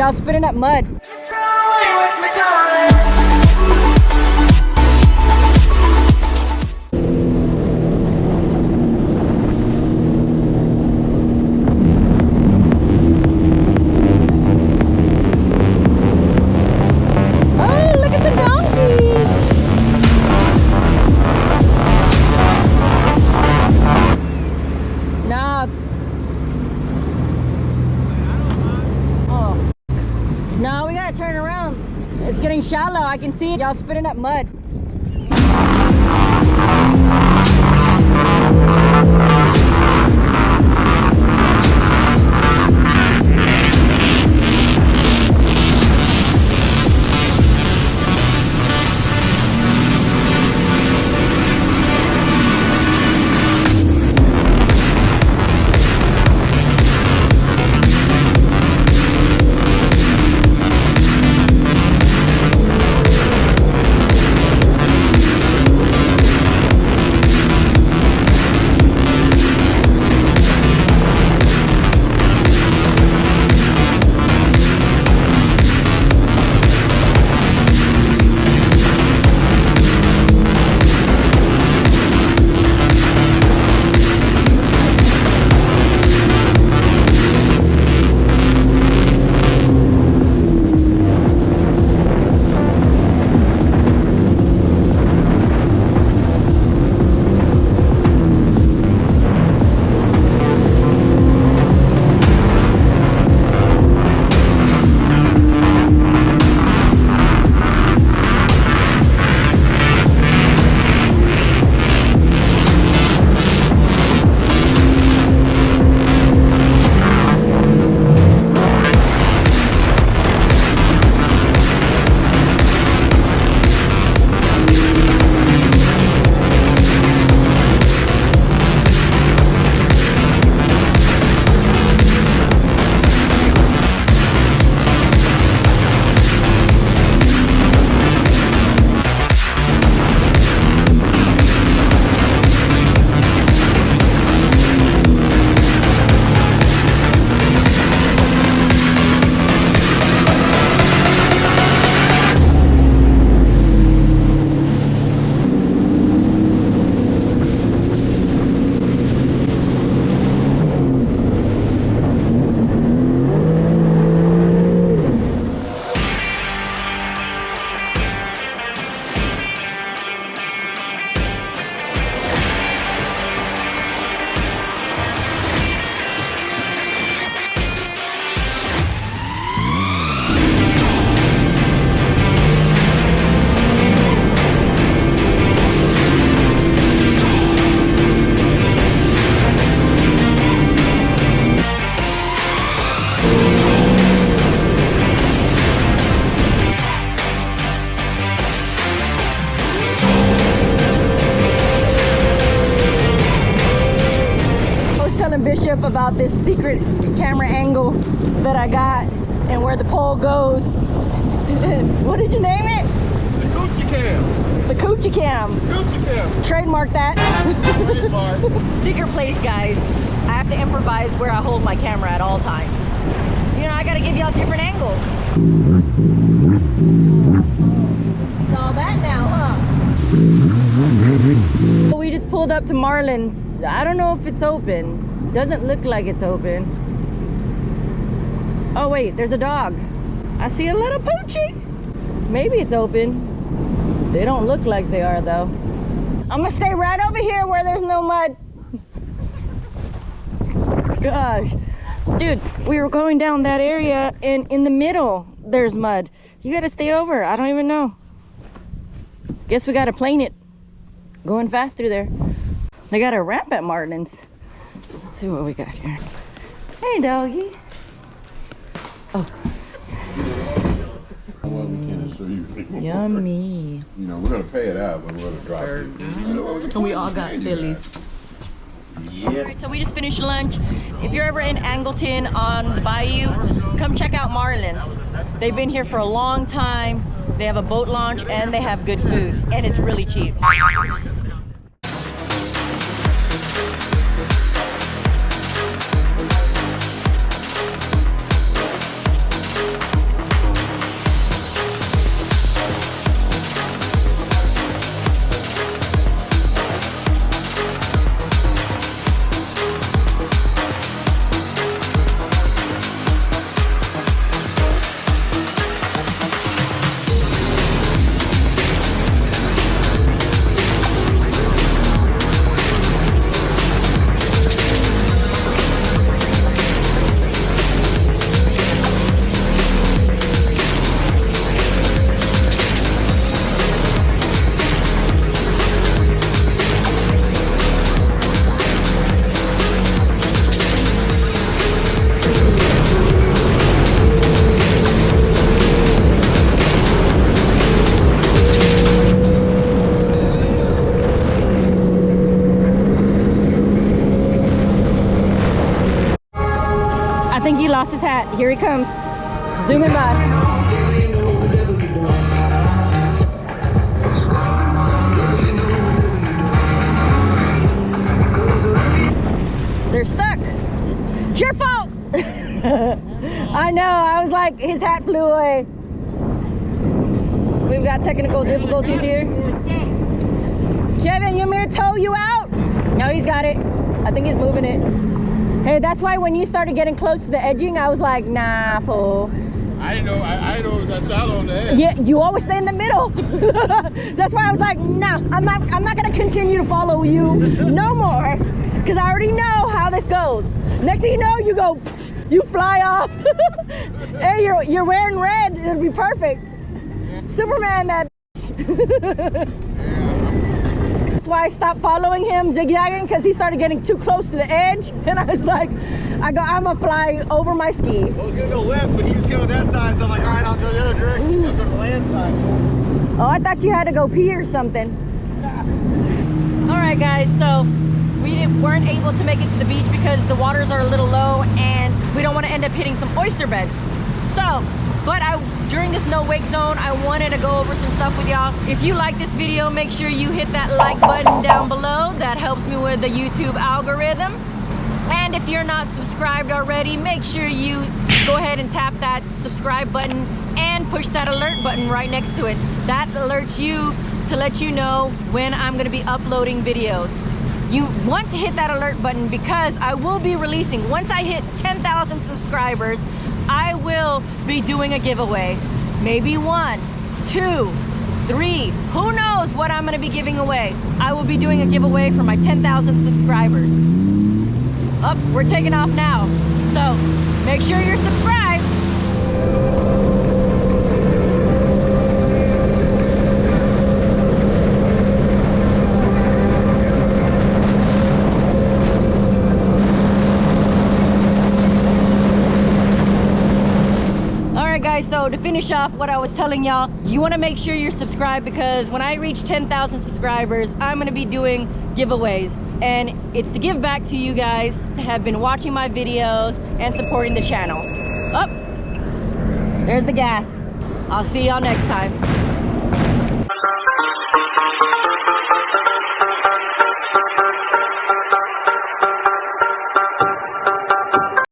y'all spitting up mud. Turn around. It's getting shallow. I can see it. Y'all spitting up mud. About this secret camera angle that I got and where the pole goes. What did you name it? The Coochie Cam. The Coochie Cam. Coochie Cam. Trademark that. Trademark. Secret place, guys. I have to improvise where I hold my camera at all times. You know, I gotta give y'all different angles. It's all that now, huh? We just pulled up to Marlin's. I don't know if it's open. Doesn't look like it's open. Oh wait, there's a dog. I see a little poochie. Maybe it's open. They don't look like they are though. I'm gonna stay right over here where there's no mud. Gosh. Dude, we were going down that area and in the middle there's mud. You gotta stay over. I don't even know. Guess we gotta plane it. Going fast through there. They got a ramp at Martin's. Let's see what we got here. Hey, doggy. Oh. Well, we can't assure you. Yummy. You know, we're gonna pay it out, but we're gonna drop it. And we all got Phillies. Yeah. Alright, so we just finished lunch. If you're ever in Angleton on the Bayou, come check out Marlin's. They've been here for a long time. They have a boat launch and they have good food. And it's really cheap. that. Here he comes. Zooming by. They're stuck. It's your fault. I know. I was like, his hat flew away. We've got technical difficulties here. Kevin, you want me to tow you out? No, he's got it. I think he's moving it. Hey, that's why when you started getting close to the edging, I was like, nah, fool. I know that's out on the edge. Yeah, you always stay in the middle. That's why I was like, nah, I'm not gonna continue to follow you no more, because I already know how this goes. Next thing you know, you fly off. Hey, you're wearing red. It'll be perfect. Superman, that. That's why I stopped following him zigzagging, because he started getting too close to the edge, and I was like, I'm gonna fly over my ski. Well, I was gonna go left, but he was going that side, so I'm like, all right, I'll go the other direction. I'll go to the land side. Oh, I thought you had to go pee or something. All right, guys, so we weren't able to make it to the beach because the waters are a little low, and we don't want to end up hitting some oyster beds. So, but during this no wake zone, I wanted to go over some stuff with y'all. If you like this video, make sure you hit that like button down below. That helps me with the YouTube algorithm. And if you're not subscribed already, make sure you go ahead and tap that subscribe button and push that alert button right next to it. That alerts you to let you know when I'm gonna be uploading videos. You want to hit that alert button because I will be releasing, once I hit 10,000 subscribers, I will be doing a giveaway. Maybe 1, 2, 3, who knows what I'm gonna be giving away. I will be doing a giveaway for my 10,000 subscribers. Up, we're taking off now. So make sure you're subscribed. Guys, so to finish off what I was telling y'all, you want to make sure you're subscribed, because when I reach 10,000 subscribers, I'm going to be doing giveaways, and it's to give back to you guys who have been watching my videos and supporting the channel. Oh, there's the gas. I'll see y'all next time.